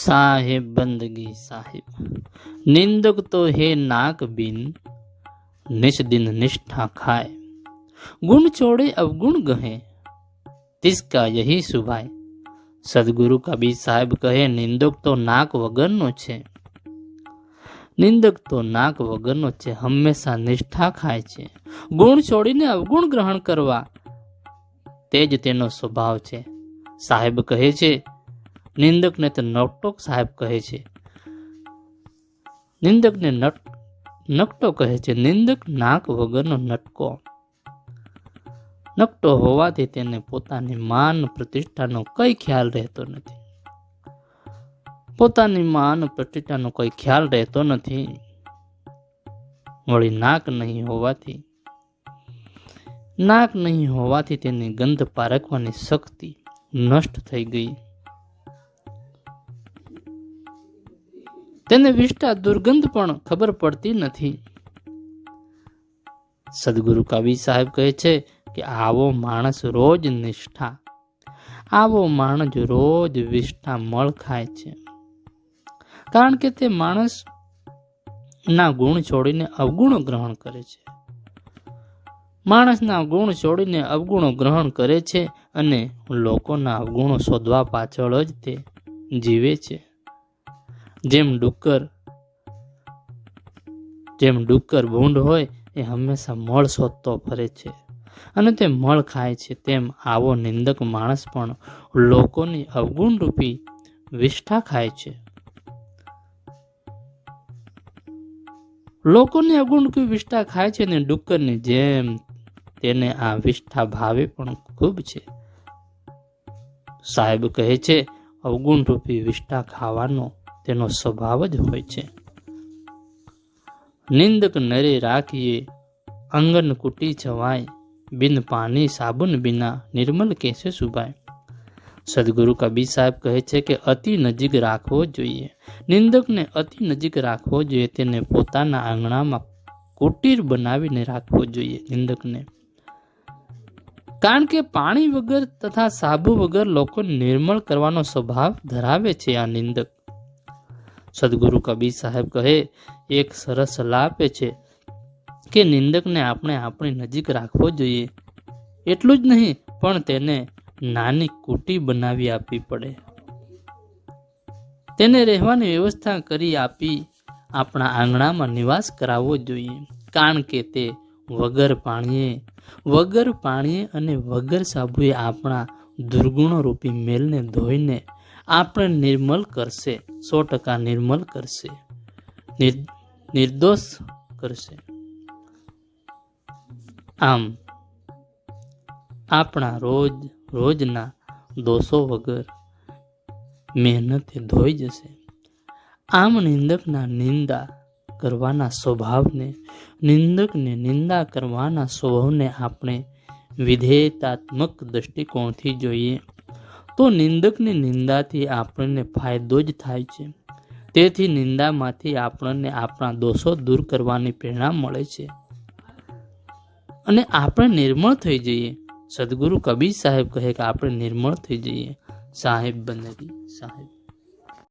साहेब बंदगी साहिब, निंदक तो है नाक बिन, निश दिन निष्ठा खाए, गुण छोड़े अवगुण गहे, तिसका यही सुभाय। सदगुरु कबीर साहेब कहे, निंदक तो नाक वगरनो छे, निंदक तो नाक वगरनो छे, हमेशा निष्ठा खाय छे, गुण छोड़ीने अवगुण ग्रहण करवा तेज तेनो स्वभाव छे। साहेब कहे छे, निंदक ने तो नकटोक साहेब कहे छे, निंदक ने नकटो कहे छे, निंदक नाक वगरनो नटको। नकटो होवाथी तेने पोतानी मान प्रतिष्ठानो कई ख्याल रहतो नथी, पोतानी मान प्रतिष्ठानो कोई ख्याल रहतो नथी। वળી नाक नहीं होवाथी तेनी गंध पारखवानी शक्ति नष्ट थई गई। तेने विष्टा दुर्गंध पण खबर पड़ती नथी। सदगुरु कबीर साहेब कहे छे कि आवो माणस रोज निष्ठा, आवो माणस रोज विष्ठा मळ खाय छे, कारण के ते माणस ना गुण छोड़ीने अवगुणो ग्रहण करे छे। माणसना गुण छोड़ीने अवगुणो ग्रहण करे छे अने लोकोना अवगुणो शोधवा पाछळ ज ते जीवे छे। जेम डुक्कर भूंड होय ए हमेशा मळ शोधतो फरे छे અને તે મળ ખાય છે, તેમ આવો નિંદક માણસ પણ લોકોની અવગુણ રૂપી વિષ્ઠા ખાય છે। લોકોની અવગુણ રૂપી વિષ્ઠા ખાય છે ને ડુક્કરની જેમ તેને આ વિષ્ઠા ભાવે પણ ખૂબ છે। સાહેબ કહે છે, અવગુણ રૂપી વિષ્ઠા ખાવાનો તેનો સ્વભાવ જ હોય છે। નિંદક નરે રાખીએ અંગન કુટી છવાય, बिन पानी साबुन बिना निर्मल कैसे सुभाय। सदगुरु कबीर साहेब कहे छे कि अति नजीक राखवो जोईए, निंदक ने अति नजीक राखवो जोईए, तेने पोताना आंगणामां कुटीर बनावीने राखवो जोईए निंदक ने, कारण के पाणी वगर तथा साबु वगर लोको निर्मल करवानो स्वभाव धरावे छे आ निंदक। सदगुरु कबीर साहेब कहे, एक सरस सलाह आपे छे કે નિંદકને આપણે આપણી નજીક રાખવો જોઈએ। એટલું જ નહીં પણ તેને નાની કુટી બનાવી આપવી પડે, તેને રહેવાની વ્યવસ્થા કરી આપી આપણા આંગણામાં નિવાસ કરાવવો જોઈએ, કારણ કે તે વગર પાણીએ અને વગર સાબુએ આપણા દુર્ગુણો રૂપી મેલને ધોઈને આપણે નિર્મલ કરશે, 100% નિર્મલ કરશે, નિર્દોષ કરશે। આમ આપણા રોજના દોષો વગર મહેનતે ધોઈ જશે। આમ નિંદકના નિંદા કરવાના સ્વભાવને, નિંદકને નિંદા કરવાના સ્વભાવને આપણે વિધેયતાત્મક દૃષ્ટિકોણથી જોઈએ તો નિંદકની નિંદાથી આપણને ફાયદો જ થાય છે। તેથી નિંદામાંથી આપણને આપણા દોષો દૂર કરવાની પ્રેરણા મળે છે અને આપણે નિર્મળ થઈ જઈએ। સદગુરુ કબીર સાહેબ કહે કે આપણે નિર્મળ થઈ જઈએ। સાહેબ બંદગી સાહેબ।